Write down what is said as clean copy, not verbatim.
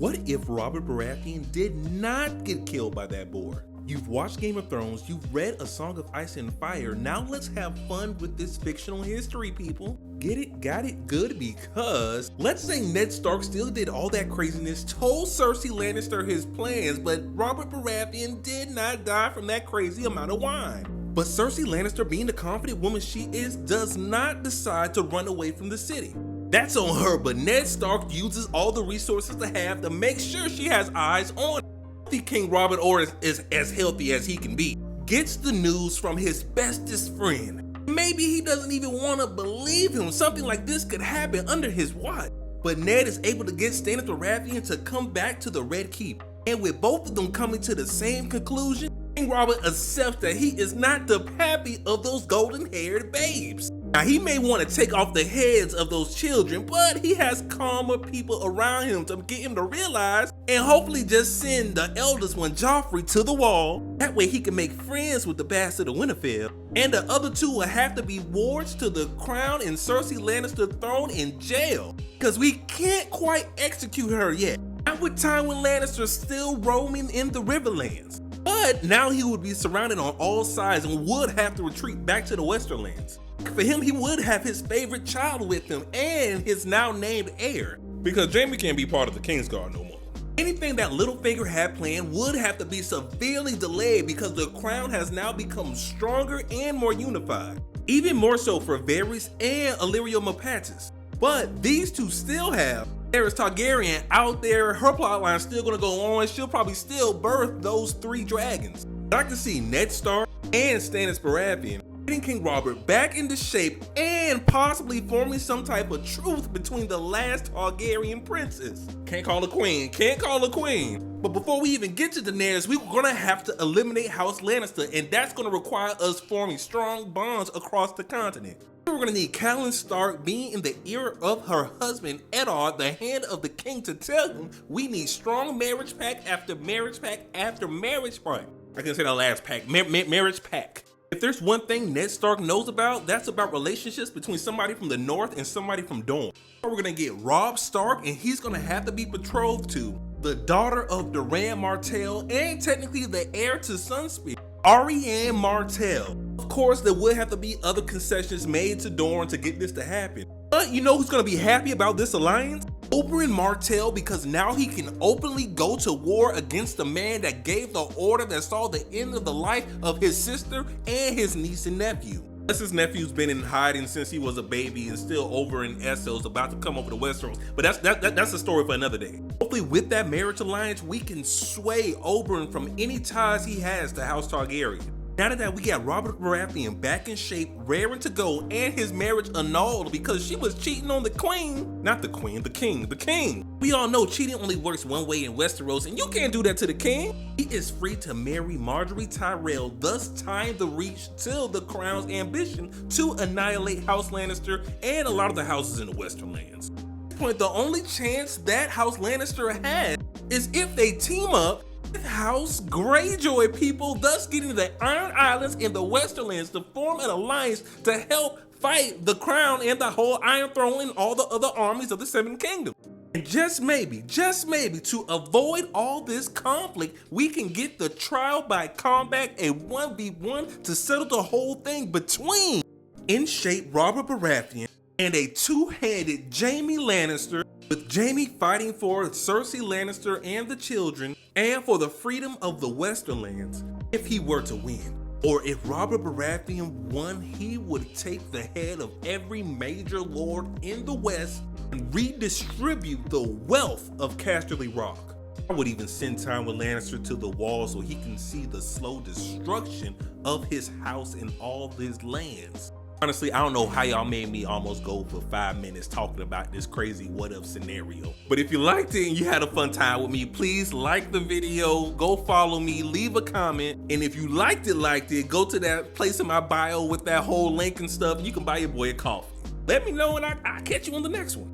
What if Robert Baratheon did not get killed by that boar? You've watched Game of Thrones, you've read A Song of Ice and Fire, now let's have fun with this fictional history, people. Get it? Got it? Good, because let's say Ned Stark still did all that craziness, told Cersei Lannister his plans, but Robert Baratheon did not die from that crazy amount of wine. But Cersei Lannister, being the confident woman she is, does not decide to run away from the city. That's on her, but Ned Stark uses all the resources to have to make sure she has eyes on him. King Robert, or is as healthy as he can be, gets the news from his bestest friend. Maybe he doesn't even want to believe him. Something like this could happen under his watch. But Ned is able to get Stannis Baratheon to come back to the Red Keep. And with both of them coming to the same conclusion, King Robert accepts that he is not the pappy of those golden-haired babes. Now, he may want to take off the heads of those children, but he has calmer people around him to get him to realize and hopefully just send the eldest one, Joffrey, to the wall. That way he can make friends with the bastard of Winterfell. And the other two will have to be wards to the crown and Cersei Lannister thrown in jail, because we can't quite execute her yet. Not with Tywin Lannister still roaming in the Riverlands. But now he would be surrounded on all sides and would have to retreat back to the Westerlands. For him, he would have his favorite child with him and his now named heir, because Jaime can't be part of the Kingsguard no more. Anything that Littlefinger had planned would have to be severely delayed because the crown has now become stronger and more unified. Even more so for Varys and Illyrio Mopatis. But these two still have Daenerys Targaryen out there. Her plotline is still going to go on. She'll probably still birth those 3 dragons. But I can see Ned Stark and Stannis Baratheon getting King Robert back into shape and possibly forming some type of truce between the last Targaryen princess. Can't call her queen, can't call her queen. But before we even get to Daenerys, we're gonna have to eliminate House Lannister, and that's gonna require us forming strong bonds across the continent. We're gonna need Catelyn Stark being in the ear of her husband, Eddard, the hand of the king, to tell him we need strong marriage pact after marriage pact after marriage pact. I can say that last pact, marriage pact. If there's one thing Ned Stark knows about, that's about relationships between somebody from the north and somebody from Dorne. We're gonna get Robb Stark, and he's gonna have to be betrothed to the daughter of Doran Martell and technically the heir to Sunspear, Arianne Martell. Of course, there will have to be other concessions made to Dorne to get this to happen. But you know who's gonna be happy about this alliance? Oberyn Martell, because now he can openly go to war against the man that gave the order that saw the end of the life of his sister and his niece and nephew. Plus, his nephew's been in hiding since he was a baby and still over in Essos, about to come over to Westeros. But that's a story for another day. Hopefully with that marriage alliance, we can sway Oberyn from any ties he has to House Targaryen. Now that we got Robert Baratheon back in shape, raring to go, and his marriage annulled because she was cheating on the queen. Not the queen, the king. We all know cheating only works one way in Westeros, and you can't do that to the king. He is free to marry Marjorie Tyrell, thus tying the reach to the crown's ambition to annihilate House Lannister and a lot of the houses in the Westerlands. At this point, the only chance that House Lannister has is if they team up House Greyjoy, people, thus getting the Iron Islands and the Westerlands to form an alliance to help fight the crown and the whole Iron Throne and all the other armies of the Seven Kingdoms. And just maybe, to avoid all this conflict, we can get the trial by combat, a 1v1, to settle the whole thing between in shape Robert Baratheon and a two-handed Jaime Lannister, with Jaime fighting for Cersei Lannister and the children, and for the freedom of the Westerlands if he were to win. Or if Robert Baratheon won, he would take the head of every major lord in the West and redistribute the wealth of Casterly Rock. I would even send Tywin Lannister to the wall so he can see the slow destruction of his house and all his lands. Honestly, I don't know how y'all made me almost go for 5 minutes talking about this crazy what if scenario. But if you liked it and you had a fun time with me, please like the video, go follow me, leave a comment. And if you liked it, go to that place in my bio with that whole link and stuff. You can buy your boy a coffee. Let me know and I'll catch you on the next one.